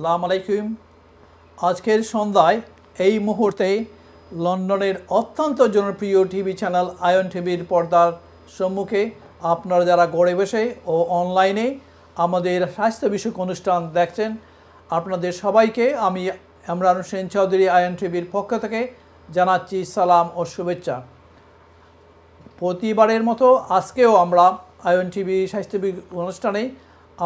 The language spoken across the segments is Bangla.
আসসালামু আলাইকুম। আজকের সন্ধ্যায় এই মুহূর্তে লন্ডনের অত্যন্ত জনপ্রিয় টিভি চ্যানেল আয়ন টিভির পর্দার সম্মুখে আপনারা যারা ঘরে বসে ও অনলাইনে আমাদের স্বাস্থ্য বিষয়ক অনুষ্ঠান দেখছেন, আপনাদের সবাইকে আমি ইমরান হোসেন চৌধুরী আয়ন টিভির পক্ষ থেকে জানাচ্ছি সালাম ও শুভেচ্ছা। প্রতিবারের মতো আজকেও আমরা আয়ন টিভি স্বাস্থ্য অনুষ্ঠানে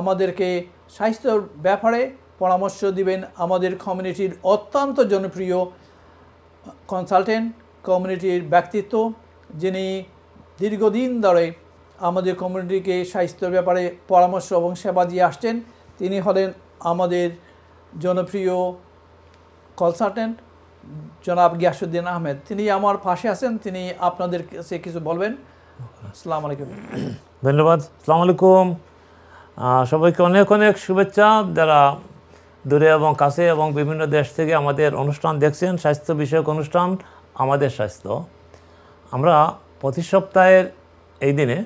আমাদেরকে স্বাস্থ্যর ব্যাপারে পরামর্শ দিবেন আমাদের কমিউনিটির অত্যন্ত জনপ্রিয় কনসালটেন্ট, কমিউনিটির ব্যক্তিত্ব, যিনি দীর্ঘদিন ধরে আমাদের কমিউনিটিকে স্বাস্থ্যের ব্যাপারে পরামর্শ এবং সেবা দিয়ে আসছেন। তিনি হলেন আমাদের জনপ্রিয় কনসালটেন্ট জনাব গিয়াসউদ্দিন আহমেদ। তিনি আমার পাশে আছেন, তিনি আপনাদের কাছে কিছু বলবেন। আসসালামু আলাইকুম। ধন্যবাদ। আসসালামু আলাইকুম। সবাইকে অনেক অনেক শুভেচ্ছা, যারা দূরে এবং কাছে এবং বিভিন্ন দেশ থেকে আমাদের অনুষ্ঠান দেখছেন, স্বাস্থ্য বিষয়ক অনুষ্ঠান আমাদের স্বাস্থ্য। আমরা প্রতি সপ্তাহের এই দিনে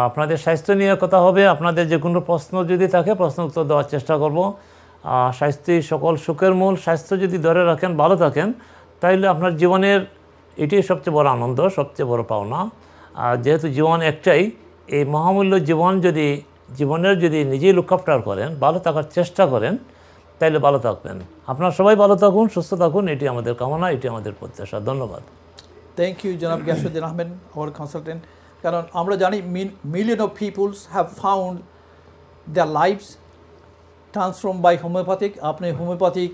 আপনাদের স্বাস্থ্য নিয়ে কথা হবে। আপনাদের যে কোনো প্রশ্ন যদি থাকে প্রশ্ন উত্তর দেওয়ার চেষ্টা করব। স্বাস্থ্যই সকল সুখের মূল। স্বাস্থ্য যদি ধরে রাখেন, ভালো থাকেন, তাইলে আপনার জীবনের এটাই সবচেয়ে বড় আনন্দ, সবচেয়ে বড় পাওনা। আর যেহেতু জীবন একটাই, এই মহামূল্য জীবনের যদি নিজেই লুক আফটার করেন, ভালো থাকার চেষ্টা করেন, তাইলে ভালো থাকবেন। আপনারা সবাই ভালো থাকুন, সুস্থ থাকুন, এটি আমাদের কামনা, এটি আমাদের প্রত্যাশা। ধন্যবাদ। থ্যাংক ইউ জনাব গিয়াসউদ্দিন আহমেদ, আওয়ার কনসালটেন্ট। কারণ আমরা জানি million of peoples have found their lives transform by homeopathic. আপনি হোমিওপ্যাথিক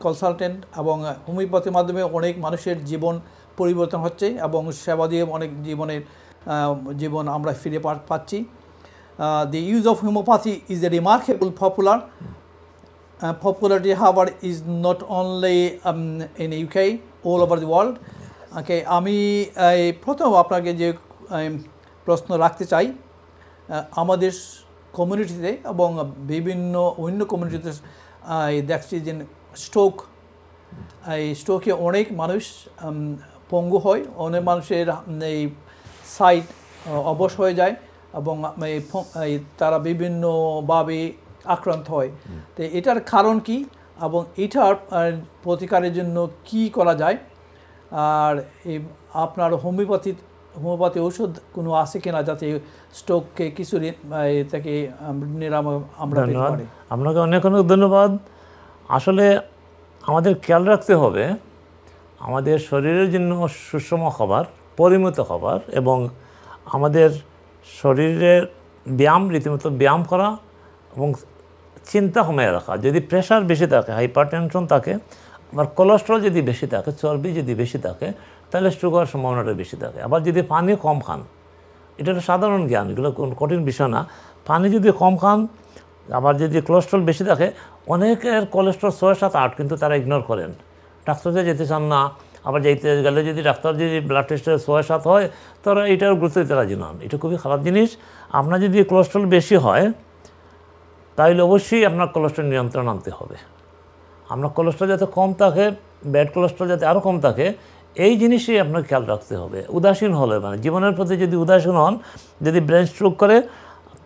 কনসালটেন্ট এবং হোমিওপ্যাথির মাধ্যমে অনেক মানুষের জীবন পরিবর্তন হচ্ছে এবং সেবা দিয়ে অনেক জীবন আমরা ফিরে পাচ্ছি। The use of homeopathy is a remarkable popularity, however, is not only in UK, all over the world. Okay, আমি প্রথম আপনাকে যে প্রশ্ন রাখতে চাই, আমাদের কমিউনিটিতে এবং বিভিন্ন অন্য কমিউনিটিতে দেখছি যে স্ট্রোকে অনেক মানুষ পঙ্গু হয়, অনেক মানুষের এই সাইট অবশ হয়ে যায় এবং তারা বিভিন্নভাবে আক্রান্ত হয়। তো এটার কারণ কি এবং এটার প্রতিকারের জন্য কি করা যায়, আর আপনার হোমিওপ্যাথি ঔষধ কোনো আছে কিনা যাতে স্ট্রোককে কিছু থেকে নিরাময় আমরা পেতে পারি? আপনাকে অনেক অনেক ধন্যবাদ। আসলে আমাদের খেয়াল রাখতে হবে আমাদের শরীরের জন্য সুষম খাবার, পরিমিত খাবার এবং আমাদের শরীরের ব্যায়াম, রীতিমতো ব্যায়াম করা এবং চিন্তা কমিয়ে রাখা। যদি প্রেশার বেশি থাকে, হাইপারটেনশন থাকে, আবার কোলেস্ট্রল যদি বেশি থাকে, চর্বি যদি বেশি থাকে, তাহলে স্ট্রোক হওয়ার সম্ভাবনাটা বেশি থাকে। আবার যদি পানি কম খান, এটা একটা সাধারণ জ্ঞান, এগুলো কোন কঠিন বিষয় না। পানি যদি কম খান, আবার যদি কোলেস্ট্রল বেশি থাকে, অনেকের কোলেস্ট্রল 6, 7, 8, কিন্তু তারা ইগনোর করেন, ডাক্তারকে যেতে চান না। আবার যেতে গেলে যদি ডাক্তার যদি ব্লাড টেস্টের 6, 7 হয়, তারা এটার গুরুত্ব দিতে রাজি নন। এটা খুবই খারাপ জিনিস। আপনার যদি কোলেস্ট্রল বেশি হয়, তাহলে অবশ্যই আপনার কোলেস্ট্রল নিয়ন্ত্রণ আনতে হবে। আপনার কোলেস্ট্রল যাতে কম থাকে, ব্যাড কোলেস্ট্রল যাতে আরও কম থাকে, এই জিনিসই আপনার খেয়াল রাখতে হবে। উদাসীন হলে, মানে জীবনের প্রতি যদি উদাসীন হন, যদি ব্রেন স্ট্রোক করে,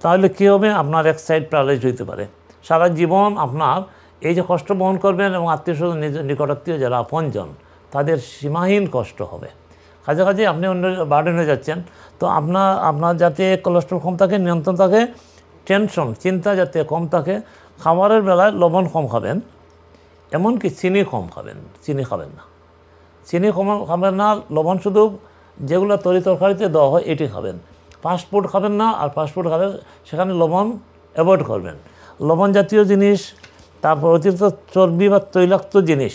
তাহলে কী হবে, আপনার এক সাইড প্যারালাইজড হইতে পারে। সারা জীবন আপনার এই যে কষ্ট বহন করবেন এবং আত্মীয়স্বজন, নিকটাত্মীয় যারা আপনজন, তাদের সীমাহীন কষ্ট হবে। কাছাকাছি আপনি অন্য বার্ডেন হয়ে যাচ্ছেন। তো আপনার যাতে কোলেস্ট্রল কম থাকে, নিয়ন্ত্রণ থাকে, টেনশন, চিন্তা যাতে কম থাকে, খাবারের বেলায় লবণ কম খাবেন, এমনকি চিনি কম খাবেন। চিনি খাবেন না, চিনি কম খাবেন না। লবণ শুধু যেগুলো তরকারিতে দেওয়া হয় এটি খাবেন। ফাস্টফুড খাবেন না, আর ফাস্টফুড খাবে সেখানে লবণ অ্যাভয়েড করবেন। লবণ জাতীয় জিনিস, তারপর অতিরিক্ত চর্বি বা তৈলাক্ত জিনিস,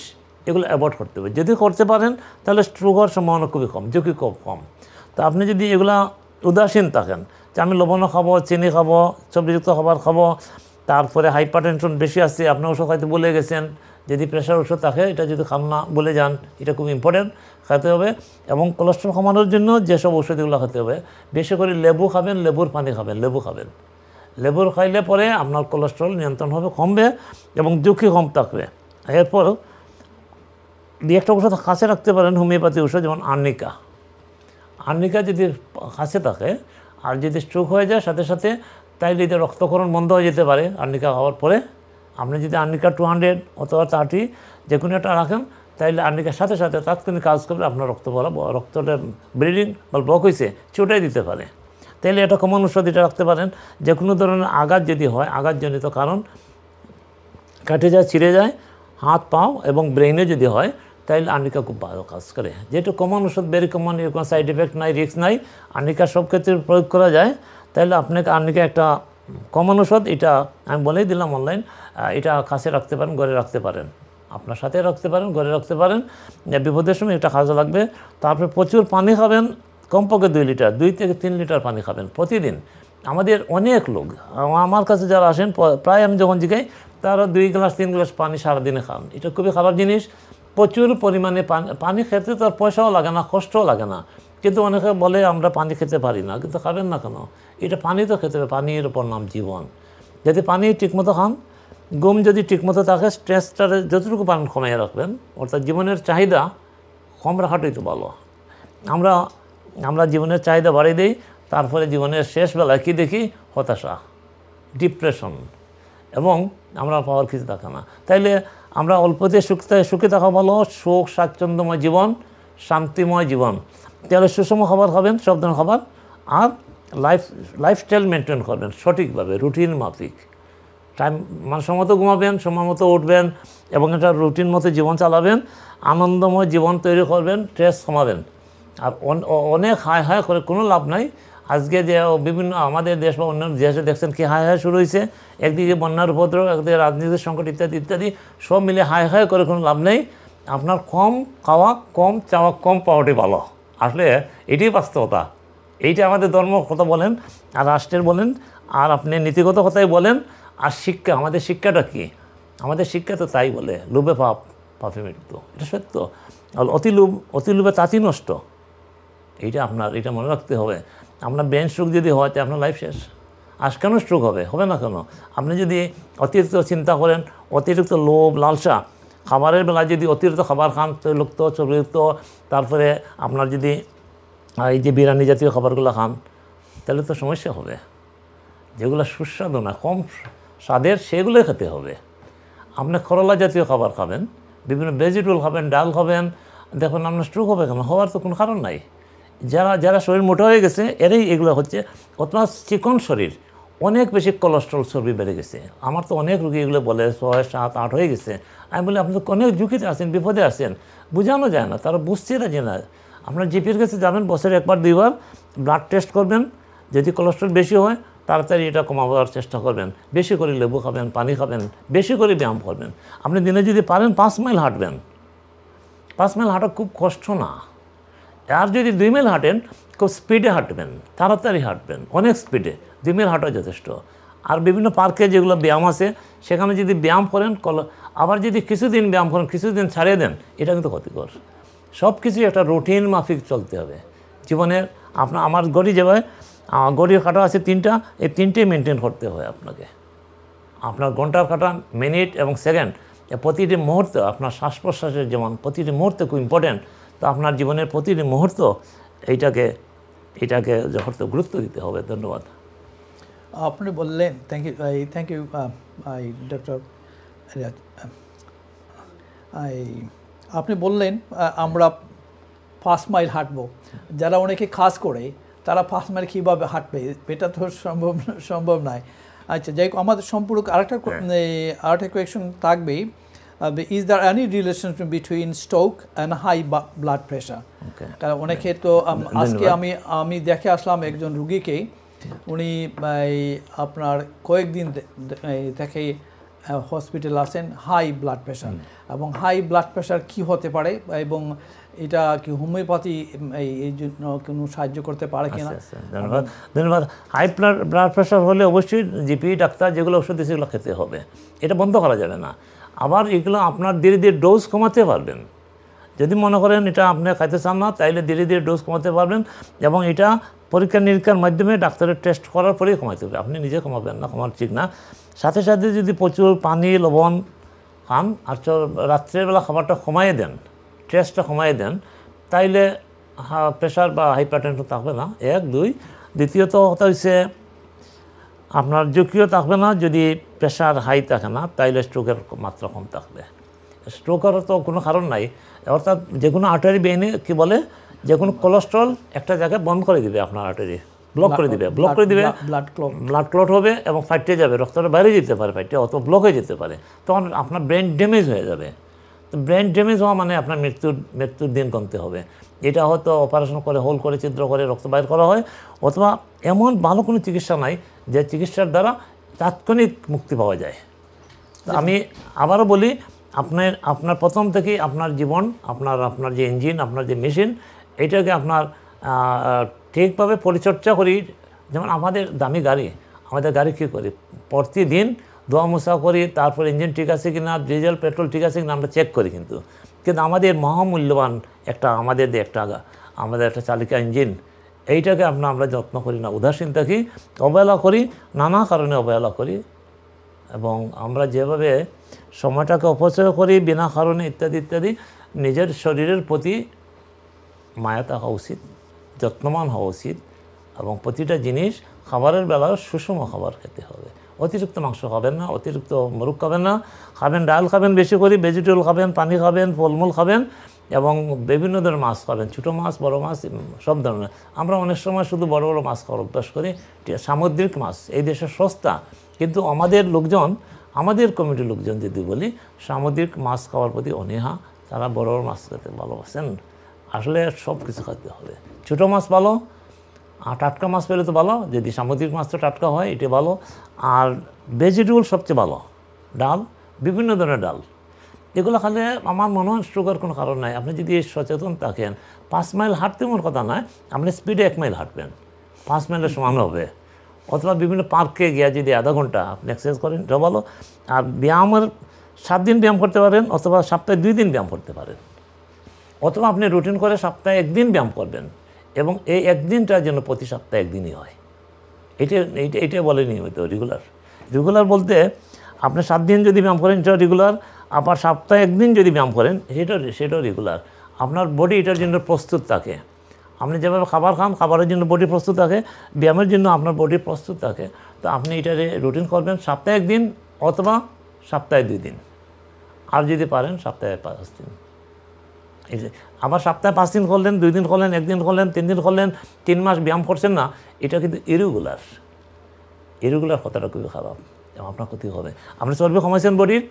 এগুলো অ্যাভয়েড করতে হবে। যদি করতে পারেন তাহলে স্ট্রোক হওয়ার সম্ভাবনা খুবই কম, ঝুঁকি খুব কম। তো আপনি যদি এগুলা উদাসীন থাকেন, যে আমি লবণও খাবো, চিনি খাবো, চর্বিযুক্ত খাবার খাবো, তারপরে হাইপারটেনশন বেশি আসছে, আপনি ওষুধ খাইতে বলে গেছেন, যদি প্রেশার ওষুধ থাকে এটা যদি খান না বলে যান, এটা খুব ইম্পর্টেন্ট, খেতে হবে। এবং কোলেস্ট্রল কমানোর জন্য যেসব ওষুধগুলো খেতে হবে, বেশি করে লেবু খাবেন, লেবুর পানি খাবেন, লেবু খাবেন। লেবুর খাইলে পরে আপনার কোলেস্ট্রল নিয়ন্ত্রণ হবে, কমবে এবং ঝুঁকি কম থাকবে। এরপর একটা ওষুধ কাছে রাখতে পারেন, হোমিওপ্যাথি ওষুধ, যেমন আর্নিকা যদি কাছে থাকে আর যদি স্ট্রোক হয়ে যায় সাথে সাথে, তাইলে এটা রক্তক্ষরণ বন্ধ হয়ে যেতে পারে আর্নিকা খাওয়ার পরে, আপনি যদি আর্নিকা 200 অথবা 30 যে কোনো একটা রাখেন, তাইলে আর্নিকার সাথে সাথে তাৎক্ষণিক কাজ করলে আপনার রক্তটা ব্লিডিং বা ব্লক হয়েছে ছুটাই দিতে পারে। তাইলে এটা কমন ওষুধ এটা রাখতে পারেন। যে কোনো ধরনের আঘাত যদি হয়, আঘাতজনিত কারণ, কাটে যায়, ছিঁড়ে যায় হাত পাও এবং ব্রেইনে যদি হয়, তাইলে আর্নিকা খুব ভালো কাজ করে। যেহেতু কমন ওষুধ, ভেরি কমন, এর কোনো সাইড এফেক্ট নাই, রিস্ক নাই, আর্নিকা সব ক্ষেত্রে প্রয়োগ করা যায়, তাইলে আপনাকে আর্নিকা একটা কমন ওষুধ। এটা আমি বলেই দিলাম অনলাইন, এটা কাছে রাখতে পারেন, ঘরে রাখতে পারেন, আপনার সাথে রাখতে পারেন, ঘরে রাখতে পারেন, বিপদের সময় এটা কাজে লাগবে। তারপরে প্রচুর পানি খাবেন, কমপক্ষে 2 লিটার, 2 থেকে 3 লিটার পানি খাবেন প্রতিদিন। আমাদের অনেক লোক আমার কাছে যারা আসেন, প্রায় আমি যখন জিগাই, তারা 2 গ্লাস 3 গ্লাস পানি সারাদিনে খান। এটা খুবই খারাপ জিনিস। প্রচুর পরিমাণে পানি খেতে তো আর পয়সাও লাগে না, কষ্টও লাগে না, কিন্তু অনেকে বলে আমরা পানি খেতে পারি না, কিন্তু খাবেন না কেন? এটা পানি তো খেতে হবে, পানির ওপর নাম জীবন। যদি পানি ঠিকমতো খান, ঘুম যদি ঠিকমতো থাকে, স্ট্রেসটারে যতটুকু পারেন কমিয়ে রাখবেন, অর্থাৎ জীবনের চাহিদা কম রাখাটাই তো ভালো। আমরা জীবনের চাহিদা বাড়িয়ে দিই, তারপরে জীবনের শেষ বেলায় কী দেখি? হতাশা, ডিপ্রেশন, এবং আমরা পাওয়ার কিছু থাকে না। তাইলে আমরা অল্পতে সুখে থাকা ভালো, সুখ স্বাচ্ছন্দ্যময় জীবন, শান্তিময় জীবন। তাহলে সুষম খাবার খাবেন, সব ধরনের খাবার, আর লাইফস্টাইল মেনটেন করবেন সঠিকভাবে, রুটিন মাফিক। টাইম সময় মতো ঘুমাবেন, সময় মতো উঠবেন, এবং একটা রুটিন মতো জীবন চালাবেন, আনন্দময় জীবন তৈরি করবেন, স্ট্রেস কমাবেন। আর অনেক হাই করে কোনো লাভ নাই। আজকে যে বিভিন্ন আমাদের দেশ বা অন্যান্য দেশে দেখছেন কি হাই শুরু হয়েছে, একদিকে বন্যার উপদ্রব, একদিকে রাজনীতির সংকট, ইত্যাদি ইত্যাদি, সব মিলে হাই করে কোনো লাভ নেই। আপনার কম খাওয়া, কম চাওয়া, কম পাওয়াটাই ভালো। আসলে এটাই বাস্তবতা। এইটা আমাদের ধর্ম কথা বলেন, আর রাষ্ট্রের বলেন, আর আপনি নীতিগত কথাই বলেন। আর শিক্ষা, আমাদের শিক্ষাটা কি? আমাদের শিক্ষা তো তাই বলে, লোভে পাপ, পাপে মৃত্যু। এটা সত্য। আর অতি লোভে তাঁতি নষ্ট। এটা মনে রাখতে হবে। আপনার ব্রেন স্ট্রোক যদি হয়, তো আপনার লাইফ শেষ। আজ কেন স্ট্রোক হবে না কেন? আপনি যদি অতিরিক্ত চিন্তা করেন, অতিরিক্ত লোভ, লালসা, খাবারের বেলায় যদি অতিরিক্ত খাবার খান, তৈলযুক্ত, চর্বিযুক্ত, তারপরে আপনার যদি এই যে বিরিয়ানি জাতীয় খাবারগুলো খান, তাহলে তো সমস্যা হবে। যেগুলো সুস্বাদু না, কম স্বাদের, সেগুলোই খেতে হবে। আপনি করলা জাতীয় খাবার খাবেন, বিভিন্ন ভেজিটেবল খাবেন, ডাল খাবেন, দেখুন আপনার স্ট্রোক হবে কেন? হওয়ার তো কোনো কারণ নাই। যারা শরীর মোটা হয়ে গেছে, এরাই এগুলো হচ্ছে। অথবা চিকন শরীর, অনেক বেশি কোলেস্ট্রল, চর্বি বেড়ে গেছে। আমার তো অনেক রোগী এগুলো বলে 6, 7, 8 হয়ে গেছে। আমি বলি আপনি তো অনেক ঝুঁকিতে আছেন, বিপদে আছেন, বোঝানো যায় না, তারা বুঝছে না যে না। আপনার জিপির কাছে যাবেন, বছরে 1বার 2বার ব্লাড টেস্ট করবেন। যদি কোলেস্ট্রল বেশি হয়, তাড়াতাড়ি এটা কমাবার চেষ্টা করবেন। বেশি করে লেবু খাবেন, পানি খাবেন, বেশি করে ব্যায়াম করবেন। আপনি দিনে যদি পারেন 5 মাইল হাঁটবেন। 5 মাইল হাঁটা খুব কষ্ট না। আর যদি 2 মাইল হাঁটেন, খুব স্পিডে হাঁটবেন, তাড়াতাড়ি হাঁটবেন, অনেক স্পিডে। 2 মাইল হাঁটা যথেষ্ট। আর বিভিন্ন পার্কে যেগুলো ব্যায়াম আছে, সেখানে যদি ব্যায়াম করেন, আবার যদি কিছুদিন ব্যায়াম করেন, কিছুদিন ছাড়িয়ে দেন, এটা কিন্তু ক্ষতিকর। সব কিছুই একটা রুটিন মাফিক চলতে হবে জীবনের। আমার গড়ির কাটা আছে 3টা, এই 3টেই মেনটেন করতে হয় আপনাকে। আপনার ঘন্টার কাটা, মিনিট এবং সেকেন্ড, প্রতিটি মুহূর্ত, আপনার শ্বাস প্রশ্বাসের যেমন প্রতিটি মুহূর্তে খুব ইম্পর্টেন্ট, তো আপনার জীবনের প্রতিটি মুহূর্ত এইটাকে গুরুত্ব দিতে হবে। ধন্যবাদ। আপনি বললেন, থ্যাংক ইউ ডক্টর। আপনি বললেন আমরা 5 মাইল হাঁটবো। যারা অনেকে কাজ করে, তারা 5 মাইল কীভাবে হাঁটবে? এটা তো সম্ভব নয়। আচ্ছা, যাই হোক, আমাদের সম্পূরক আরেকটা কোয়েকশন থাকবেই। Is there any relation between stroke and high blood pressure? কারণ অনেকে তো আজকে আমি দেখে আসলাম একজন রুগীকে, উনি আপনার কয়েকদিন থেকে হসপিটাল আছেন, হাই ব্লাড প্রেশার। এবং হাই ব্লাড প্রেশার কী হতে পারে, এবং এটা কি হোমিওপ্যাথি এই জন্য কোনো সাহায্য করতে পারে কিনা? ধন্যবাদ। হাই ব্লাড প্রেশার হলে অবশ্যই জিপি ডাক্তার যেগুলো ওষুধ দিচ্ছে সেগুলো খেতে হবে, এটা বন্ধ করা যাবে না। আবার এগুলো আপনার ধীরে ধীরে ডোজ কমাতে পারবেন। যদি মনে করেন এটা আপনি খাইতে চান না, তাইলে ধীরে ধীরে ডোজ কমাতে পারবেন, এবং এটা পরীক্ষা নিরীক্ষার মাধ্যমে ডাক্তারের টেস্ট করার পরেই কমাতে হবে। আপনি নিজে কমাবেন না, কমার ঠিক না। সাথে সাথে যদি প্রচুর পানি, লবণ খান, আর রাত্রেবেলা খাবারটা কমাইয়ে দেন, স্ট্রেসটা কমাইয়ে দেন, তাইলে প্রেশার বা হাইপারটেনশন থাকবে না। 1, 2। দ্বিতীয়ত কথা হচ্ছে আপনার ঝুঁকিও থাকবে না যদি প্রেশার হাই থাকে না, তাইলে স্ট্রোকের মাত্রা কম থাকবে। স্ট্রোকের তো কোনো কারণ নাই, অর্থাৎ যে কোনো আর্টারি বেইনে কী বলে, যে কোনো কোলেস্ট্রল একটা জায়গায় বন্ধ করে দিবে, আপনার আর্টারি ব্লক করে দিবে, ব্লাড ক্লট হবে এবং ফাইটে যাবে, রক্তটা বাইরে যেতে পারে, ফাইটে অত ব্লক হয়ে যেতে পারে, তখন আপনার ব্রেন ড্যামেজ হয়ে যাবে। তো ব্রেন ড্যামেজ হওয়া মানে আপনার মৃত্যুর দিন কমতে হবে। এটা হয়তো অপারেশন করে, হোল করে, ছিদ্র করে রক্ত বাইর করা হয়, অথবা এমন ভালো কোনো চিকিৎসা নাই যে চিকিৎসার দ্বারা তাৎক্ষণিক মুক্তি পাওয়া যায়। তো আমি আবারও বলি, আপনার প্রথম থেকেই আপনার জীবন, আপনার যে ইঞ্জিন, আপনার যে মেশিন, এটাকে আপনার ঠিকভাবে পরিচর্যা করি। যেমন আমাদের দামি গাড়ি, আমাদের গাড়ি কী করি, প্রতিদিন ধোয়া মোছা করি, তারপর ইঞ্জিন ঠিক আছে কি না, ডিজেল পেট্রোল ঠিক আছে কি না আমরা চেক করি। কিন্তু আমাদের মহামূল্যবান আমাদের একটা চালিকা ইঞ্জিন, এইটাকে আমরা যত্ন করি না, উদাসীন থাকি, অবহেলা করি, নানা কারণে অবহেলা করি। এবং আমরা যেভাবে সময়টাকে অপচয় করি বিনা কারণে ইত্যাদি ইত্যাদি, নিজের শরীরের প্রতি মায়া থাকা উচিত, যত্নবান হওয়া উচিত। এবং প্রতিটা জিনিস, খাবারের বেলায় সুষম খাবার খেতে হবে। অতিরিক্ত মাংস খাবেন না, অতিরিক্ত মুরগ খাবেন না, খাবেন ডাল খাবেন বেশি করে, ভেজিটেবল খাবেন, পানি খাবেন, ফলমূল খাবেন, এবং বিভিন্ন ধরনের মাছ খাবেন, ছোটো মাছ, বড় মাছ, সব ধরনের। আমরা অনেক সময় শুধু বড় বড় মাছ খাওয়ার অভ্যাস করি, সামুদ্রিক মাছ এই দেশে সস্তা, কিন্তু আমাদের কমিটির লোকজন যদি বলি, সামুদ্রিক মাছ খাওয়ার প্রতি অনীহা, তারা বড় বড় মাছ খেতে ভালোবাসেন। আসলে সব কিছু খাইতে হবে, ছোটো মাছ ভালো, আর টাটকা মাছ পেলে তো ভালো, যদি সামুদ্রিক মাছ তো টাটকা হয়, এটা ভালো। আর ভেজিটেবল সবচেয়ে ভালো, ডাল, বিভিন্ন ধরনের ডাল, এগুলো খালে আমার মনে হয় স্ট্রোকের কোনো কারণ নাই। আপনি যদি সচেতন থাকেন, 5 মাইল হাঁটতে মোর কথা নয়, আপনি স্পিডে 1 মাইল হাঁটবেন, 5 মাইলের সমান হবে। অথবা বিভিন্ন পার্কে গিয়ে যদি আধা ঘন্টা আপনি এক্সারসাইজ করেন, এটা ভালো। আর ব্যায়ামের 7 দিন ব্যায়াম করতে পারেন, অথবা সপ্তাহে 2 দিন ব্যায়াম করতে পারেন, অথবা আপনি রুটিন করে সপ্তাহে 1 দিন ব্যায়াম করবেন, এবং এই 1 দিনটা যেন প্রতি সপ্তাহে 1 দিনই হয়। এইটা বলে নিয়মিত, রেগুলার বলতে আপনি 7 দিন যদি ব্যায়াম করেন এটা রেগুলার, আবার সপ্তাহে 1 দিন যদি ব্যায়াম করেন সেটাও রেগুলার। আপনার বডি এটার জন্য প্রস্তুত থাকে। আপনি যেভাবে খাবার খান, খাবারের জন্য বডি প্রস্তুত থাকে, ব্যায়ামের জন্য আপনার বডি প্রস্তুত থাকে। তো আপনি এটা রুটিন করবেন সপ্তাহে 1 দিন, অথবা সপ্তাহে 2 দিন, আর যদি পারেন সপ্তাহে 5 দিন। এই যে আবার সপ্তাহে 5 দিন করলেন, 2 দিন করলেন, 1 দিন করলেন, 3 দিন করলেন, 3 মাস ব্যায়াম করছেন না, এটা কিন্তু ইরেগুলার কথাটা খুবই খারাপ, এবং আপনার ক্ষতি হবে। আপনি চর্বি কমাইছেন বডির,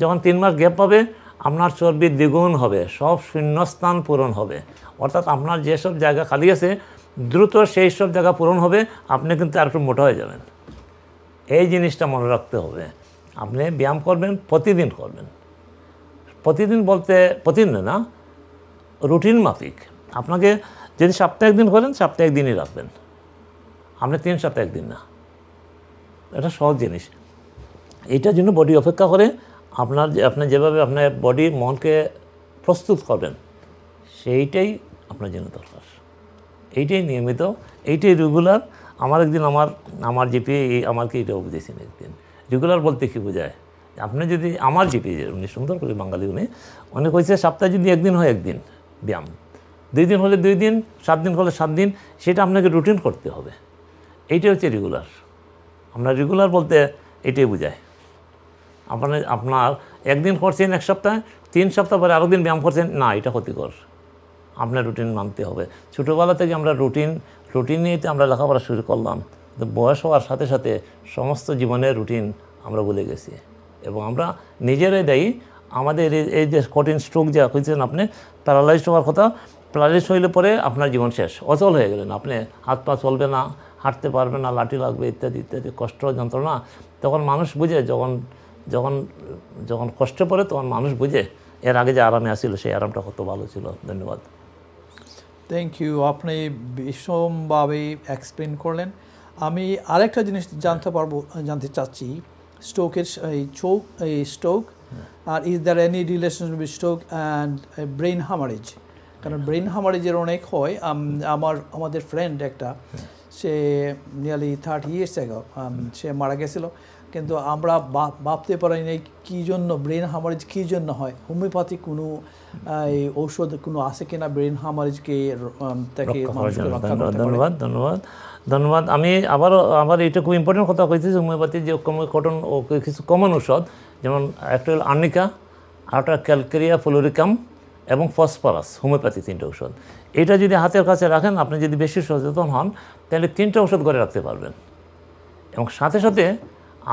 যখন 3 মাস গ্যাপ পাবে, আপনার চর্বি দ্বিগুণ হবে, সব শূন্যস্থান পূরণ হবে। অর্থাৎ আপনার যেসব জায়গা খালি আছে, দ্রুত সেই সব জায়গা পূরণ হবে, আপনি কিন্তু আর একটু মোটা হয়ে যাবেন। এই জিনিসটা মনে রাখতে হবে। আপনি ব্যায়াম করবেন, প্রতিদিন করবেন। প্রতিদিন বলতে প্রতিদিন না, রুটিন মাফিক। আপনাকে যদি সপ্তাহে 1 দিন করেন, সপ্তাহে 1 দিনই রাখবেন, আপনি 3 সপ্তাহে 1 দিন না। এটা সহজ জিনিস। এইটার জন্য বডি অপেক্ষা করে। আপনি যেভাবে আপনার বডি মনকে প্রস্তুত করবেন, সেইটাই আপনার জন্য দরকার। এইটাই নিয়মিত, এইটাই রেগুলার। একদিন আমার জিপি আমাকে এটাও বুঝেছেন একদিন। রেগুলার বলতে কী বোঝায়, আপনি যদি আমার জিপি, উনি সুন্দর করে বাঙালি, উনি কইছে সপ্তাহে যদি 1 দিন হয় 1 দিন ব্যায়াম, 2 দিন হলে 2 দিন, 7 দিন হলে 7 দিন, সেটা আপনাকে রুটিন করতে হবে। এইটাই হচ্ছে রেগুলার। আপনার রেগুলার বলতে এটাই বোঝায়। আপনার 1 দিন করছেন 1 সপ্তাহে, 3 সপ্তাহ পরে আরও দিন ব্যায়াম করছেন না, এটা ক্ষতিকর। আপনার রুটিন মানতে হবে। ছোটোবেলা থেকে আমরা রুটিন নিয়েতে আমরা লেখাপড়া শুরু করলাম, তো বয়স হওয়ার সাথে সাথে সমস্ত জীবনের রুটিন আমরা ভুলে গেছি, এবং আমরা নিজেরাই দায়ী। আমাদের এই যে কঠিন স্ট্রোক যা হয়েছেন, আপনি প্যারালাইজড হওয়ার কথা, প্যারালাইজড হইলে পরে আপনার জীবন শেষ, অচল হয়ে গেলেন। আপনি হাত পা চলবে না, হাঁটতে পারবে না, লাঠি লাগবে, ইত্যাদি ইত্যাদি, কষ্ট যন্ত্রণা। তখন মানুষ বুঝে, যখন কষ্ট পড়ে তখন মানুষ বুঝে এর আগে যে আরামে আসছিল সেই আরামটা কত ভালো ছিল। ধন্যবাদ। থ্যাংক ইউ, আপনি ভীষণভাবে এক্সপ্লেন করলেন। আমি আরেকটা জিনিস জানতে চাচ্ছি, স্ট্রোকের স্ট্রোক, আর is there any relation with stroke and brain haemorrhage? কারণ ব্রেন হ্যামারেজের অনেক হয়। আমাদের ফ্রেন্ড একটা, সে নিয়ারলি 30 years ago সে মারা গেছিলো, কিন্তু আমরা ভাবতে পারি না কী জন্য ব্রেন হ্যামারেজ কী জন্য হয়। হোমিওপ্যাথি কোনো এই ঔষধ কোনো আছে কিনা ব্রেন হ্যামারেজকে তাকে মানুষকে রক্ষা করতে পারে? ধন্যবাদ ধন্যবাদ ধন্যবাদ। আমি আবার এটা খুব ইম্পর্টেন্ট কথা কইছি, হোমিওপ্যাথির যে কিছু কমন ঔষধ, যেমন একটা হল আর্নিকা, আরেকটা ক্যালকেরিয়া ফ্লোরিকাম এবং ফসফরাস, হোমিওপ্যাথি 3টে ঔষধ। এটা যদি হাতের কাছে রাখেন, আপনি যদি বেশি সচেতন হন, তাহলে 3টে ঔষধ করে রাখতে পারবেন। এবং সাথে সাথে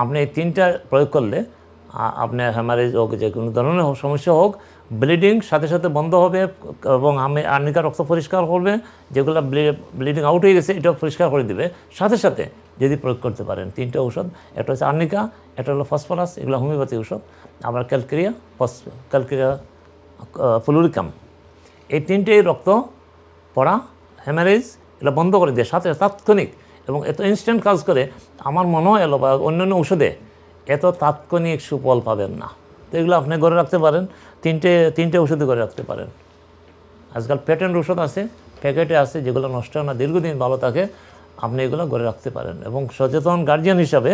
আপনি এই 3টা প্রয়োগ করলে আপনার হ্যামারেজ হোক, যে কোনো ধরনের সমস্যা হোক, ব্লিডিং সাথে সাথে বন্ধ হবে এবং আর্নিকা রক্ত পরিষ্কার করবে, যেগুলো ব্লিডিং আউট হয়ে গেছে এটাও পরিষ্কার করে দিবে সাথে সাথে, যদি প্রয়োগ করতে পারেন। 3টে ঔষধ, একটা হচ্ছে আর্নিকা, একটা হলো ফসফরাস, এগুলো হোমিওপ্যাথি ঔষধ, আবার ক্যালকেরিয়া ফ্লোরিকাম, এই 3টেই রক্ত পড়া, হ্যামারেজ এগুলো বন্ধ করে দেয় সাথে তাৎক্ষণিক, এবং এত ইনস্ট্যান্ট কাজ করে। আমার মনে হয় বা অন্যান্য ওষুধে এত তাৎক্ষণিক সুফল পাবেন না। তো এগুলো আপনি করে রাখতে পারেন, 3টে ওষুধই করে রাখতে পারেন। আজকাল প্যাটেন্ট ওষুধ আছে, প্যাকেটে আছে, যেগুলো নষ্ট হয় না, দীর্ঘদিন ভালো থাকে, আপনি এগুলো করে রাখতে পারেন। এবং সচেতন গার্জিয়ান হিসাবে,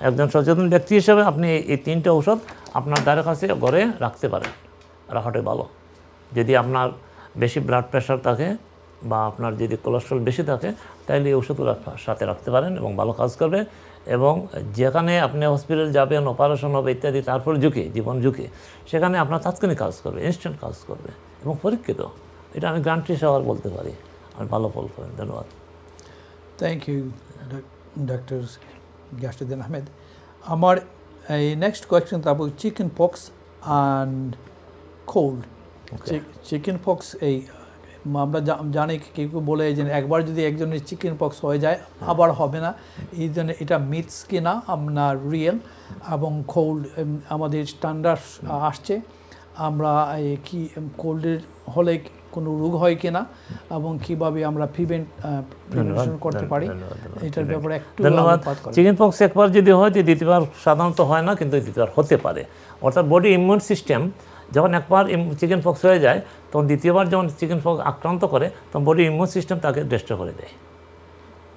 একজন সচেতন ব্যক্তি হিসাবে আপনি এই 3টে ওষুধ আপনার দ্বারের কাছে ঘরে রাখতে পারেন, রাখাটাই ভালো। যদি আপনার বেশি ব্লাড প্রেশার থাকে বা আপনার যদি কোলেস্ট্রল বেশি থাকে, তাহলে এই ওষুধগুলো সাথে রাখতে পারেন এবং ভালো কাজ করবে। এবং যেখানে আপনি হসপিটাল যাবেন, অপারেশন হবে ইত্যাদি, তারপর জীবন ঝুঁকি, সেখানে আপনার তাৎক্ষণিক কাজ করবে, ইনস্ট্যান্ট কাজ করবে এবং পরীক্ষিত। এটা আমি গ্যারান্টি সহ বলতে পারি, আমি ভালো ফল পাবেন। ধন্যবাদ। Thank you doctor Giasuddin Ahmed. আমার এই নেক্সট কোয়েশ্চেন তারপর chicken pox and cold. Chicken pox, এই আমরা জানি কেউ বলে যে একবার যদি একজনের চিকেন পক্স হয়ে যায় আবার হবে না, এই জন্য এটা মিথস কিনা আপনার রিয়েল। এবং কোল্ড আমাদের স্ট্যান্ডার্ড আসছে, আমরা কি কোল্ডের হলে কোনো রোগ হয় কিনা এবং কীভাবে আমরা প্রিভেনশন করতে পারি, এটার ব্যাপারে একটু ধন্যবাদ। চিকেন পক্স একবার যদি হয়, দ্বিতীয়বার সাধারণত হয় না, কিন্তু দ্বিতীয়বার হতে পারে। অর্থাৎ বডি ইমিউন সিস্টেম যখন একবার চিকেন পক্স হয়ে যায়, তখন দ্বিতীয়বার যখন চিকেন পক্স আক্রান্ত করে, তখন বডি ইমিউন সিস্টেম তাকে ডিস্ট্রয় করে দেয়।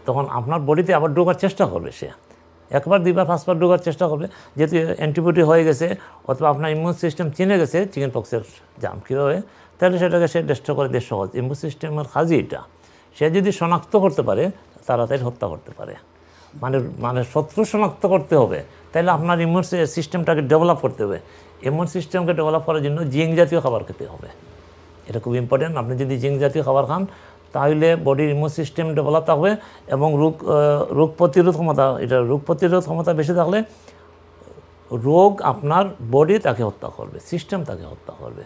তখন আপনার বডিতে আবার ঢোকার চেষ্টা করবে সে, একবার দুইবার পাঁচবার ঢোকার চেষ্টা করবে, যেহেতু অ্যান্টিবডি হয়ে গেছে অথবা আপনার ইমিউন সিস্টেম চিনে গেছে চিকেন পক্সের জাম কীভাবে, তাহলে সেটাকে সে ডিস্ট্রয় করে দেয় সহজ। ইমিউন সিস্টেমের কাজই এটা। সে যদি শনাক্ত করতে পারে, তাড়াতাড়ি হত্যা করতে পারে। মানে শত্রু শনাক্ত করতে হবে, তাহলে আপনার ইমিউন সিস্টেমটাকে ডেভেলপ করতে হবে। ইমিউন সিস্টেমকে ডেভেলপ করার জন্য জিঙ্ক জাতীয় খাবার খেতে হবে, এটা খুব ইম্পর্টেন্ট। আপনি যদি জিঙ্ক জাতীয় খাবার খান, তাহলে বডির ইমিউন সিস্টেম ডেভেলপ থাকবে এবং রোগ প্রতিরোধ ক্ষমতা বেশি থাকলে রোগ আপনার বডি তাকে হত্যা করবে, সিস্টেম তাকে হত্যা করবে।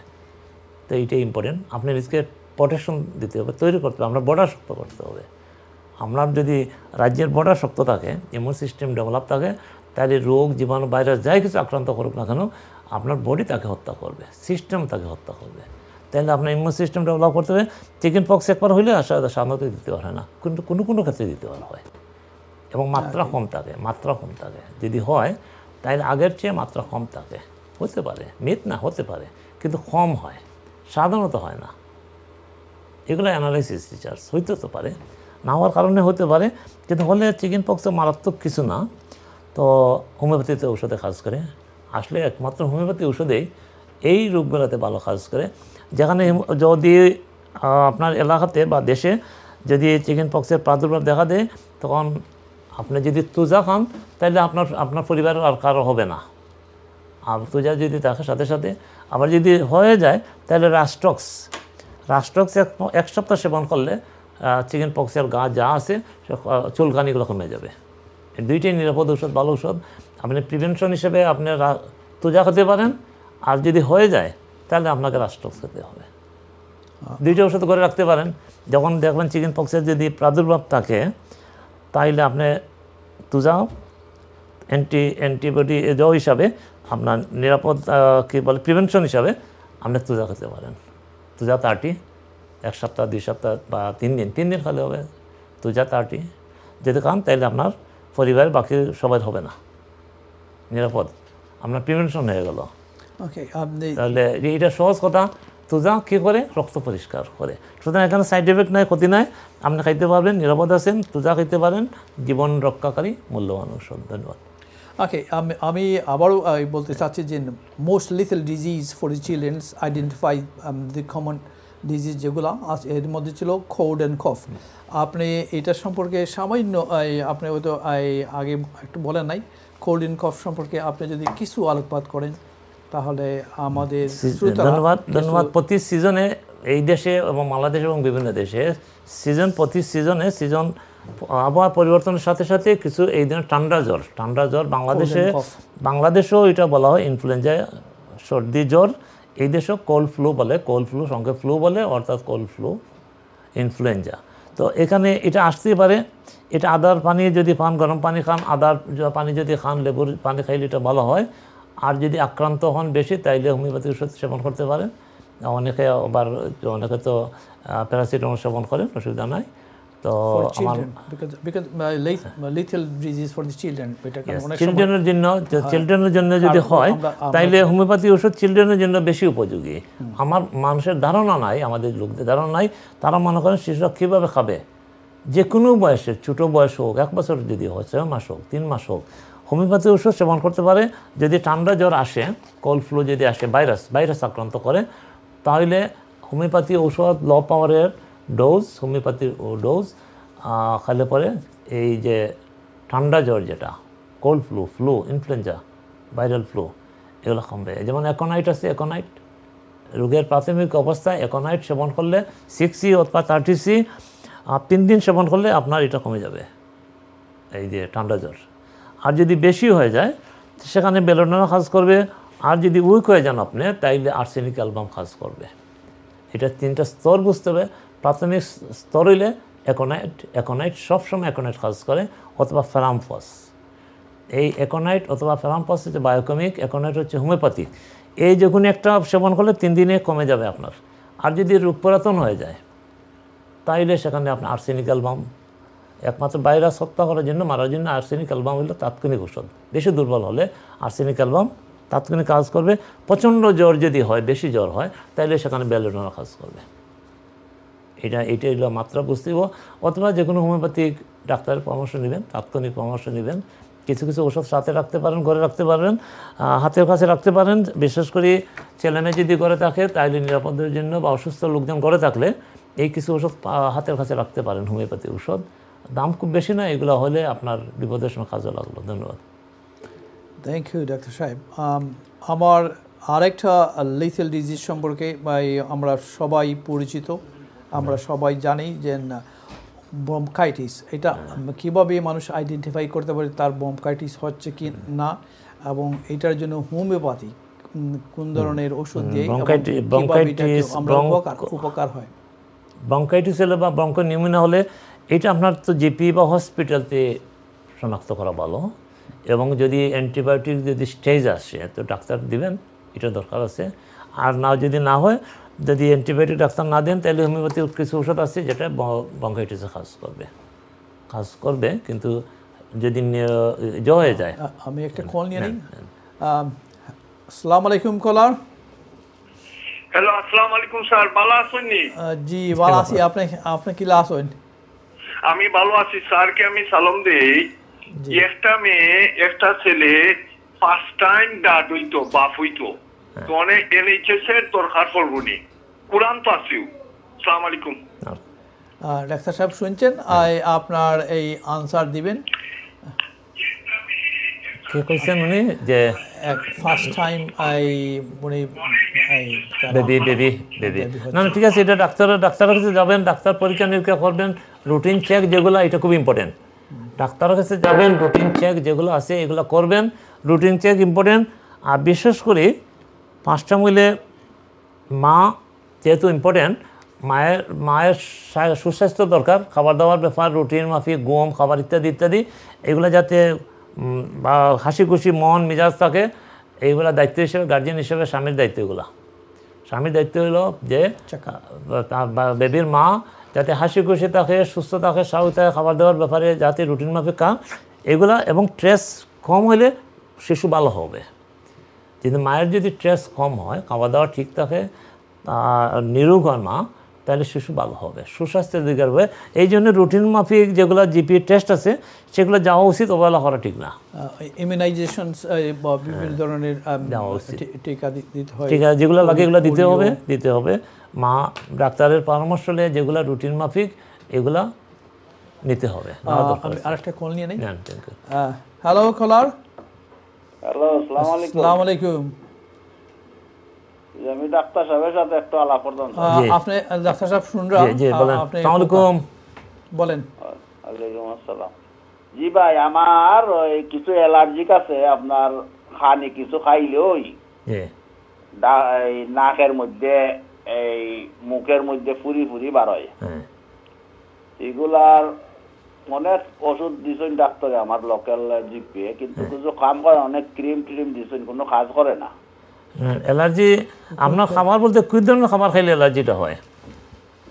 তো এইটাই ইম্পর্টেন্ট। আপনি নিজকে প্রোটেকশন দিতে হবে, তৈরি করতে হবে, আপনার বর্ডার শক্ত করতে হবে। আপনার যদি রাজ্যের বর্ডার শক্ত থাকে, ইমিউন সিস্টেম ডেভেলপ থাকে, তাহলে রোগ জীবাণু ভাইরাস যাই কিছু আক্রান্ত করুক না কেন, আপনার বডি তাকে হত্যা করবে, সিস্টেম তাকে হত্যা করবে। তাহলে আপনার ইমিউন সিস্টেম ডেভেলপ করতে হবে। চিকেন পক্স একবার হইলে সাধারণত দিতে পারে না, কিন্তু কোনো ক্ষেত্রে দিতে পারা হয় এবং মাত্রা কম থাকে। যদি হয় তাহলে আগের চেয়ে মাত্রা কম থাকে, হতে পারে, মিথ না, হতে পারে, কিন্তু কম হয়, সাধারণত হয় না। এগুলো অ্যানালাইসিস রিসার্চ হইতে তো পারে, না হওয়ার কারণে হতে পারে, কিন্তু হলে চিকেন পক্সে মারাত্মক কিছু না। তো হোমিওপ্যাথিতে ঔষধে কাজ করে, আসলে একমাত্র হোমিওপ্যাথি ঔষধেই এই রোগগুলোতে ভালো কাজ করে। যেখানে যদি আপনার এলাকাতে বা দেশে যদি চিকেন পক্সের প্রাদুর্ভাব দেখা দেয়, তখন আপনি যদি তুজা খান, তাহলে আপনার পরিবারের আর কারো হবে না। আর তুজা যদি থাকে সাথে সাথে, আবার যদি হয়ে যায়, তাহলে রাস্টক্স এক সপ্তাহ সেবন করলে চিকেন পক্সের গা যা আছে চুলকানিগুলো কমে যাবে। দুইটাই নিরাপদ ঔষধ, ভালো ঔষধ। আপনি প্রিভেনশন হিসেবে আপনি তুজা খেতে পারেন, আর যদি হয়ে যায় তাহলে আপনাকে রাস্টক্স খেতে হবে। দুইটা ওষুধ করে রাখতে পারেন। যখন দেখবেন চিকেন পক্সের যদি প্রাদুর্ভাব থাকে, তাইলে আপনি তুজা অ্যান্টিবডি হিসাবে আপনার নিরাপদ প্রিভেনশন হিসাবে আপনি তুজা খেতে পারেন। তুজা 30 এক সপ্তাহ, 2 সপ্তাহ বা 3 দিন খালি হবে। তুজা 30 যদি খান, তাইলে আপনার পরিবারের বাকি সবাই হবে না, নিরাপদ, আপনার প্রিভেনশন হয়ে গেল। তাহলে এটা সহজ কথা। তুজা কী করে? রক্ত পরিষ্কার করে। সুতরাং এখানে সাইড এফেক্ট নাই, ক্ষতি নাই, আপনি খাইতে পারবেন, নিরাপদ আছেন, তুজা খাইতে পারেন। জীবন রক্ষাকারী মূল্যবান ঔষধ। ধন্যবাদ। ওকে, আমি আবারও বলতে চাচ্ছি যে most lethal disease for the children's identify the common disease যেগুলো এর মধ্যে ছিল কোল্ড অ্যান্ড কফ। আপনি এটা সম্পর্কে সামান্য আপনি হয়তো আগে একটু বলেন নাই, কোল্ড অ্যান্ড কফ সম্পর্কে আপনি যদি কিছু আলোকপাত করেন তাহলে আমাদের ধন্যবাদ। প্রতি সিজনে এই দেশে এবং বাংলাদেশ এবং বিভিন্ন দেশে প্রতি সিজনে আবহাওয়া পরিবর্তনের সাথে সাথে কিছু এই দিনের ঠান্ডা জ্বর বাংলাদেশেও এটা বলা হয় ইনফ্লুয়েঞ্জা, সর্দি জ্বর। এই দেশেও কোল্ড ফ্লু বলে, কোল্ড ফ্লু সঙ্গে ফ্লু বলে, অর্থাৎ কোল্ড ফ্লু, ইনফ্লুয়েঞ্জা। তো এখানে এটা আসতেই পারে। এটা আদার পানি যদি পান, গরম পানি খান, আদার পানি যদি খান, লেবুর পানি খাইলে এটা ভালো হয়। আর যদি আক্রান্ত হন বেশি তাইলে হোমিওপ্যাথি ওষুধ সেবন করতে পারেন। অনেকে তো প্যারাসিটামল সেবন করেন, অসুবিধা নাই। তো চিলড্রেনের জন্য যদি হয় তাইলে হোমিওপ্যাথি ওষুধ চিলড্রেনের জন্য বেশি উপযোগী। আমার মানুষের ধারণা নাই, আমাদের লোকদের ধারণা নাই, তারা মনে করেন শিশুরা কীভাবে খাবে। যে কোনো বয়সে, ছোটো বয়স হোক, 1 বছর যদি হয়, 6 মাস হোক, 3 মাস হোক, হোমিওপ্যাথি ওষুধ সেবন করতে পারে। যদি ঠান্ডা জ্বর আসে, কোল্ড ফ্লু যদি আসে, ভাইরাস আক্রান্ত করে, তাহলে হোমিওপ্যাথি ঔষধ লো পাওয়ারের ডোজ, হোমিওপ্যাথি ডোজ খাইলে পরে এই যে ঠান্ডা জ্বর যেটা cold flu, influenza, viral flu, এগুলো কমবে। যেমন অ্যাকোনাইট আছে, অ্যাকোনাইট রোগের প্রাথমিক অবস্থায় অ্যাকোনাইট সেবন করলে 6C অথবা 30C 3 দিন সেবন করলে আপনার এটা কমে যাবে, এই যে ঠান্ডা জ্বর। আর যদি বেশি হয়ে যায় সেখানে বেলোডোনা কাজ করবে। আর যদি উইক হয়ে যান আপনি, তাইলে আর্সেনিক অ্যালবাম কাজ করবে। এটা 3টা স্তর বুঝতে হবে। প্রাথমিক স্তর হইলে অ্যাকোনাইট সবসময় অ্যাকোনাইট কাজ করে, অথবা ফেরামফস। এই অ্যাকোনাইট অথবা ফেরামফস হচ্ছে বায়োকেমিক, অ্যাকোনাইট হচ্ছে হোমিওপ্যাথিক। এই যখন একটা সেবন করলে 3 দিনে কমে যাবে আপনার। আর যদি রোগ পুরাতন হয়ে যায় তাইলে সেখানে আপনার আর্সেনিক অ্যালবাম, একমাত্র ভাইরাস হত্যা করার জন্য, মারার জন্য আর্সেনিক অ্যালবাম হলো তাৎক্ষণিক ওষুধ। বেশি দুর্বল হলে আর্সেনিক অ্যালবাম তাৎক্ষণিক কাজ করবে। প্রচণ্ড জ্বর যদি হয়, বেশি জ্বর হয়, তাইলে সেখানে বেলোডোনা কাজ করবে। এটা হলো মাত্রা বুঝতে হবে। অথবা যে কোনো হোমিওপ্যাথিক ডাক্তারের পরামর্শ নেবেন, তাৎক্ষণিক পরামর্শ নেবেন। কিছু ওষুধ সাথে রাখতে পারেন, ঘরে রাখতে পারেন, হাতের কাছে রাখতে পারেন। বিশেষ করে ছেলেমেয়ে যদি ঘরে থাকে তাইলে নিরাপদের জন্য, বা অসুস্থ লোকজন ঘরে থাকলে এই কিছু ওষুধ হাতের কাছে রাখতে পারেন, হোমিওপ্যাথি ওষুধ। দাম খুব বেশি না, এগুলো হলে আপনার বিপদের সময় কাজে লাগলো। ধন্যবাদ। থ্যাংক ইউ ডাক্তার সাহেব। আমার আরেকটা লিথেল ডিজিজ সম্পর্কে আমরা সবাই পরিচিত, আমরা সবাই জানি যে ব্রঙ্কাইটিস। এটা কীভাবে মানুষ আইডেন্টিফাই করতে পারে তার ব্রঙ্কাইটিস হচ্ছে কি না, এবং এটার জন্য হোমিওপ্যাথি কোন ধরনের ওষুধ দিয়ে আমরা উপকার হয়। ব্রঙ্কাইটিস হলে বা ব্রঙ্কোনিউমোনিয়া হলে এটা আপনার তো জিপি বা হসপিটালতে শনাক্ত করা ভালো। এবং যদি অ্যান্টিবায়োটিক যদি স্টেজ আসে তো ডাক্তার দিবেন, এটা দরকার আছে। আর যদি না হয়, যদি অ্যান্টিবায়োটিক ডাক্তার না দেন, তাহলে হোমিওপ্যাথি কিছু ওষুধ আছে যেটা ব্রঙ্কাইটিসে কাজ করবে। কিন্তু যদি হয়ে যায়। আমি একটা কল নিয়ে নিই। আসসালামু আলাইকুম কলার। হ্যালো, আসসালামু আলাইকুম স্যার, ভালো আছেন? জি ভালো আছি। আপনি কি আছেন? আমি ভালো আছি। স্যারকে আমি সালাম দেই। একটা মেয়ে একটা ছেলে ফার্স্ট টাইম ডাট হইতো, বাপ হইতো, তো অনেক এনএইচএস এর দরকার পড়বনি, কোরআন তো আসিও। আসসালামু আলাইকুম। ডাক্তার সাহেব শুনছেন, আপনার এই আনসার দিবেন। কে কইছেন উনি? যে ফার্স্ট টাইম বেবি। না ঠিক আছে, এটা ডাক্তারের কাছে যাবেন, ডাক্তার পরীক্ষা নিরীক্ষা করবেন, রুটিন চেক যেগুলো, এটা খুব ইম্পর্টেন্ট। ডাক্তারের কাছে যাবেন, রুটিন চেক যেগুলো আছে এগুলো করবেন। Routine check important. আর বিশেষ করে 5টা মিলে মা যেহেতু ইম্পর্টেন্ট, মায়ের সুস্বাস্থ্য দরকার, খাবার দাবার ব্যাপার, রুটিন মাফিক ঘুম, খাবার ইত্যাদি এগুলো যাতে বা হাসি খুশি মন মেজাজ থাকে, এইগুলো দায়িত্ব হিসেবে গার্জিয়ান হিসেবে স্বামীর দায়িত্ব। এগুলো স্বামীর দায়িত্ব হলো যে বেবির মা যাতে হাসি খুশি থাকে, সুস্থ থাকে, স্বাভাবিক থাকে, খাবার দাবার ব্যাপারে যাতে রুটিন মাফিক খান এগুলা। এবং স্ট্রেস কম হলে শিশু ভালো হবে। কিন্তু মায়ের যদি স্ট্রেস কম হয়, খাওয়া দাওয়া ঠিক থাকে, নিরোগ হয় মা, তাহলে শিশু ভালো হবে, সুস্বাস্থ্যের দিকে হবে। এই জন্য রুটিন মাফিক যেগুলো জিপি টেস্ট আছে সেগুলো যাওয়া উচিত, অবহেলা করা ঠিক না। ইমিউনাইজেশন বা বিভিন্ন ধরনের টিকা দিতে হয়, টিকা যেগুলো লাগে এগুলো দিতে হবে। মা ডাক্তারের পরামর্শ নিয়ে যেগুলো রুটিন মাফিক এগুলা নিতে হবে। আরেকটা কল নিয়ে নেই। হ্যালো কলার। হ্যালো, আসসালামু আলাইকুম। আসসালামু আলাইকুম। আমি ডাক্তার সাহেবের সাথে একটু আলাপ করতাম। আপনি ডাক্তার সাহেব শুনরা? জি বলেন। আসসালামু আলাইকুম। বলেন। ওয়ালাইকুম আসসালাম। জি ভাই, আমার ওই কিছু অ্যালার্জিক আছে, আপনার খানি কিছু খাইলেই জি এই নাকের মধ্যে এই মুখের মধ্যে ফুরি ফুরি বার হয়। এগুলার অনেক ওষুধ দিছেন ডাক্তারে আমার লোকাল জিপে, কিন্তু কিছু কাম করে, অনেক ক্রিম ট্রিম দিছেন, কোনো কাজ করে না। অ্যালার্জি আপনার খাবার বলতে কি ধরনের খাবার খাইলে অ্যালার্জিটা হয়?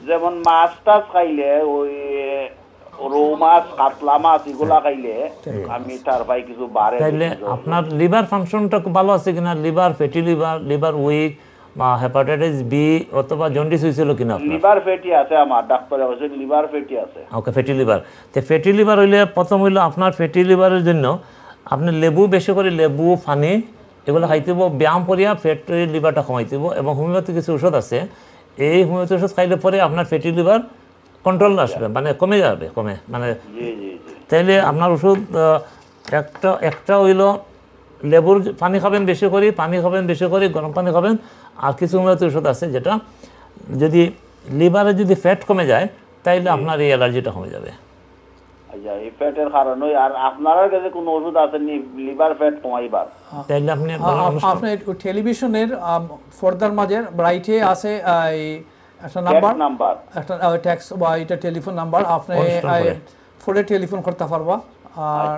যেমন মাছ টাছ খাইলে, ওই রৌ মাছ, কাতলা মাছ এগুলা খাইলে আমি তার ভাই কিছু বাড়ে। তাইলে আপনার লিভার ফাংশনটা খুব ভালো আছে কিনা? লিভার ফ্যাটি লিভার উইক বা হেপাটাইটিস বি অথবা জন্ডিস হয়েছিল কিনা? লিভার ফ্যাটি আছে, আমার ডাক্তারে বলছে লিভার ফ্যাটি আছে। ওকে, ফ্যাটি লিভার। তো ফ্যাটি লিভার হইলে প্রথম হইলো আপনার ফ্যাটি লিভারের জন্য আপনি লেবু বেশি করে, লেবু পানি এগুলো খাইতে হবো, ব্যায়াম করিয়া ফ্যাটি লিভারটা কমাইতে হবো। এবং হোমিওপ্যাথি কিছু ওষুধ আছে, এই হোমিওপ্যাথি ওষুধ খাইলে পরে আপনার ফ্যাটি লিভার কন্ট্রোল আসবে, মানে কমে যাবে, মানে তাইলে আপনার ওষুধ একটা হইল লেবুর পানি খাবেন বেশি করে, গরম পানি খাবেন। আর কিছু হোমিওপ্যাথি ওষুধ আছে যেটা যদি লিভারে যদি ফ্যাট কমে যায় তাইলে আপনার এই অ্যালার্জিটা কমে যাবে। আচ্ছা, এই ফ্যাটের কারণে। আর আপনার কাছে কোনো ওষুধ আছে নি লিভার ফ্যাট কমাইবার? তাইলে আপনি টেলিভিশনের পর্দার মাঝে রাইটে আছে একটা নাম্বার, একটা ট্যাক্স বা এটা টেলিফোন নাম্বার, আপনি ফোনে টেলিফোন করতে পারবা। আর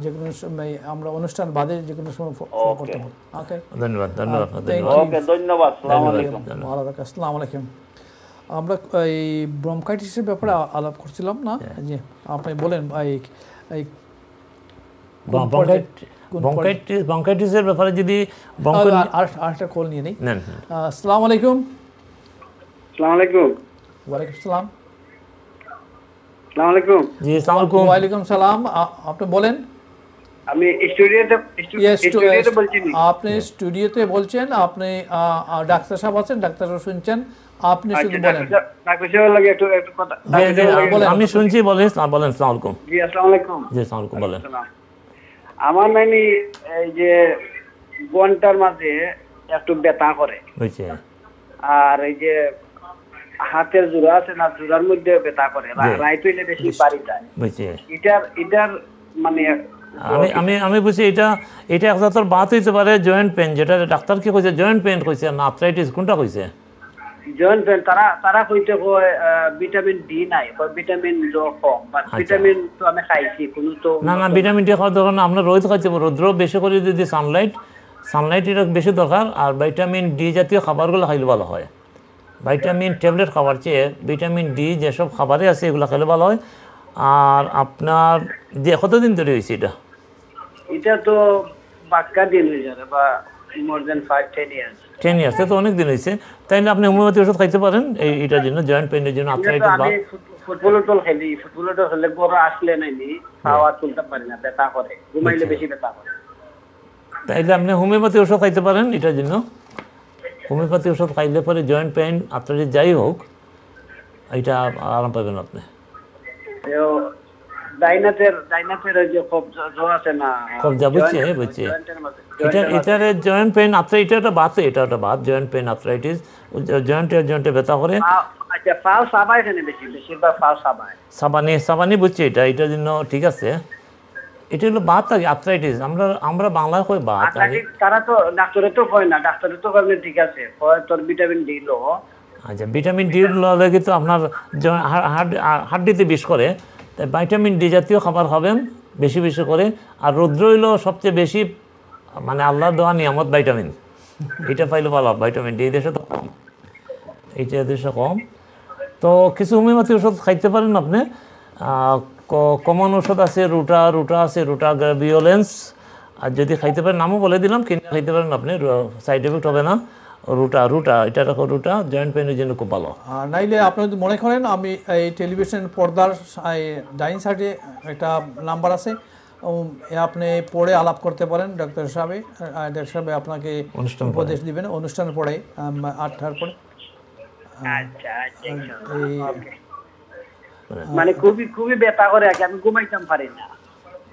যে কোনো সময় আমরা অনুষ্ঠান বাদে যে কোনো সময় করতে পারবো। ওকে, ধন্যবাদ। ওকে, ধন্যবাদ। আসসালামু আলাইকুম। আসসালামু আলাইকুম। আমরা এই ব্রঙ্কাইটিসের ব্যাপারে আলাপ করছিলাম না? জি, আপনি বলেন এই ব্রঙ্কাইটিসের ব্যাপারে যদি আরেকটা কল নিয়ে নেই। আসসালামু আলাইকুম। আসসালামু আলাইকুম। ওয়ালাইকুম সালাম। আসসালামু আলাইকুম। জি, আসসালামু আলাইকুম। ওয়ালাইকুম সালাম। আপনি বলেন। আমি স্টুডিওতে বলছি। আপনি স্টুডিওতে বলছেন, আপনি ডাক্তার সাহেব আছেন, ডাক্তার সাহেব শুনছেন, আপনি শুধু বলেন। ডাক্তার সাহেবের লাগে একটু কথা আমি শুনছি, বলেন। আসসালামু আলাইকুম। জি, আসসালামু আলাইকুম। জি, আসসালামু আলাইকুম, বলেন। আমার মানে এই যে ঘন্টার মাঝে একটু ব্যথা করে, বুঝছি। আর এই যে হাতের জোড়া আছে না, জোড়ার মধ্যে ব্যথা করে, রাইট হইলে বেশি বাড়ি যায়। বুঝছি। এটার মানে আমি বুঝছি, এটা এক জাতের বাত হইতে পারে, জয়েন্ট পেন, যেটা ডাক্তার কি কইছে, জয়েন্ট পেন কইছে না আর্থ্রাইটিস, কোনটা কইছে? Joint pain. তারা কইতে কয় ভিটামিন ডি নাই, ভিটামিন কম। ভিটামিন তো আমি খাইছি, কোনো তো না ভিটামিন ডি খাওয়ার দরকার না। আপনার রোদ খাইতে হবে, রৌদ্র বেশি করে যদি সানলাইট এটা বেশি দরকার। আর ভিটামিন ডি জাতীয় খাবারগুলো খাইলে ভালো হয়। ভিটামিন ট্যাবলেট খাবার চেয়ে ভিটামিন ডি যেসব খাবারে আছে এগুলো খেলে ভালো হয়। আর আপনার যে কতদিন ধরে হয়েছে এটা তো বাক্কা দিন হয়ে যাবে, বা মোর দেন 5-10 ইয়ার্স। 10 ইয়ার্স তো অনেক দিন হয়েছে। তাইলে আপনি হোমিওপ্যাথি ওষুধ খাইতে পারেন এইটার জন্য, জয়েন্ট পেইনের জন্য, আর্থ্রাইটিস বা ফুটবলের খেলে বড় আসলে নাইনি খাওয়া তুলতে পারি না, ব্যথা করে, ঘুমাইলে বেশি ব্যথা করে। তাইলে আপনি হোমিওপ্যাথি ওষুধ খাইতে পারেন এটার জন্য। হোমিওপ্যাথি ওষুধ খাইলে পরে জয়েন্ট পেইন, আর্থ্রাইটিস যাই হোক, এটা আরাম পাবেন আপনি। এটার জয়েন্ট পেইন এটা বাত, জয়েন্ট পেইন আর্থ্রাইটিস, জয়েন্টে ব্যথা করে। সাবানি বুঝছি, এটার জন্য ঠিক আছে। এটা হলো বাত থাকে, আর্থ্রাইটিস আমরা বাংলায় কই বাত। তারা তো ডাক্তারে তো কয় না, ডাক্তারে তো কয় ঠিক আছে, তোর ভিটামিন ডি লো। আচ্ছা, ভিটামিন ডি ললে কিন্তু আপনার হাড্ডিতে বিষ করে। তাই ভিটামিন ডি জাতীয় খাবার খাবেন বেশি করে। আর রৌদ্র হইল সবচেয়ে বেশি, মানে আল্লাহর দেওয়া নিয়ামত ভিটামিন, এটা পাইলে ভালো। ভিটামিন ডি দেশে তো কম, এইটা দেশে কম। তো কিছু হোমিওপ্যাথি ওষুধ খাইতে পারেন আপনি। কমন ওষুধ আছে, রুটা আছে, রুটা ভিওলেন্স। আর যদি খাইতে পারেন, নামও বলে দিলাম, কিনে খাইতে পারেন আপনি, সাইড এফেক্ট হবে না। রুটা এটা রাখো, রুটা জয়েন্ট পেনের জন্য খুব ভালো। আর নাইলে আপনি যদি মনে করেন আমি এই টেলিভিশন পর্দার ডাইন সাইডে একটা নাম্বার আছে, আপনি পড়ে আলাপ করতে পারেন ডাক্তার সাহেব আপনাকে উপদেশ দিবেন অনুষ্ঠানের পরে 8টার পরে। আচ্ছা মানে খুবই ব্যথা করে, আমি ঘুমাইতাম পারি না।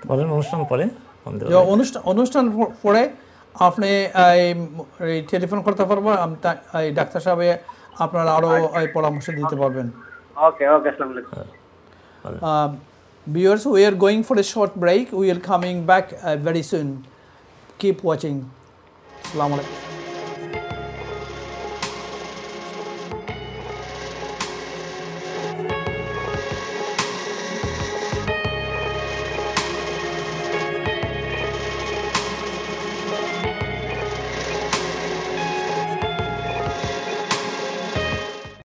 বলেন অনুষ্ঠান পরে, অনুষ্ঠান পরে আপনি এই টেলিফোন করতে পারবেন, এই ডাক্তার সাহেব আপনারা আরো পরামর্শ দিতে পারবেন। ওকে আসসালামু আলাইকুম। Viewers, we are going for a short break. We are coming back very soon. Keep watching. Assalamu alaikum.